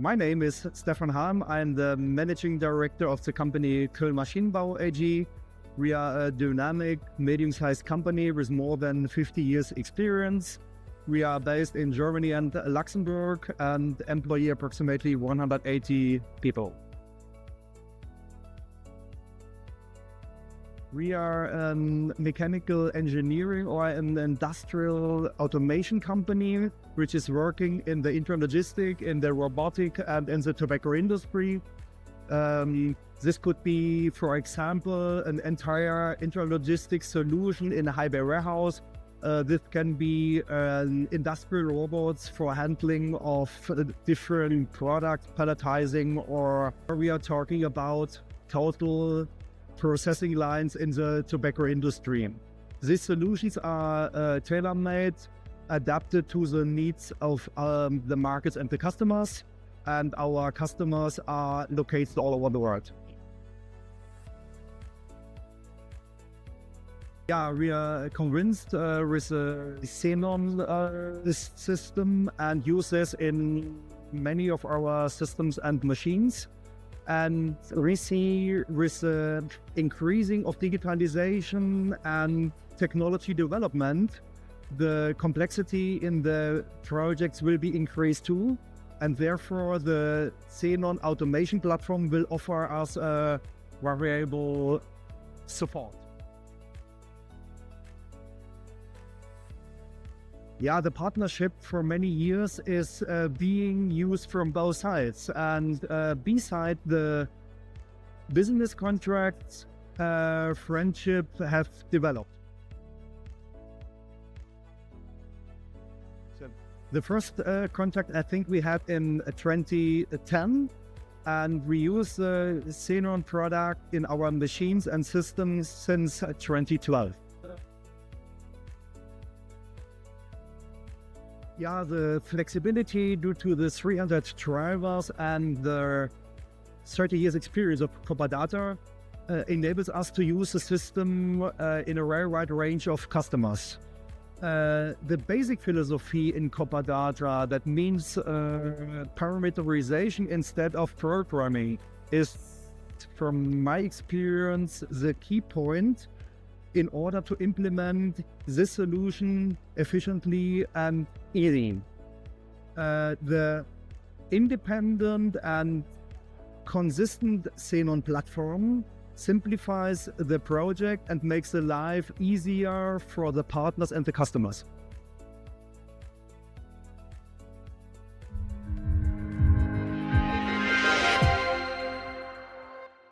My name is Stefan Hahn. I'm the managing director of the company KÖHL Maschinenbau AG. We are a dynamic, medium-sized company with more than 50 years experience. We are based in Germany and Luxembourg and employ approximately 180 people. We are a mechanical engineering or an industrial automation company, which is working in the intralogistics, in the robotic and in the tobacco industry. This could be, for example, an entire intralogistics solution in a high bay warehouse. This can be industrial robots for handling of different products, palletizing, or we are talking about total processing lines in the tobacco industry. These solutions are tailor-made, adapted to the needs of the markets and the customers, and our customers are located all over the world. Yeah, we are convinced with the Xenon system and use this in many of our systems and machines. And we see with the increasing of digitalization and technology development, the complexity in the projects will be increased too. And therefore, the Xenon automation platform will offer us a variable support. Yeah, the partnership for many years is being used from both sides. And beside the business contracts, friendship have developed. So the first contract I think we had in 2010, and we use the Xenon product in our machines and systems since 2012. Yeah, the flexibility due to the 300 drivers and the 30 years experience of COPA-DATA enables us to use the system in a very wide range of customers. The basic philosophy in COPA-DATA, that means parameterization instead of programming, is, from my experience, the key point in order to implement this solution efficiently and easy. The independent and consistent Xenon platform simplifies the project and makes the life easier for the partners and the customers.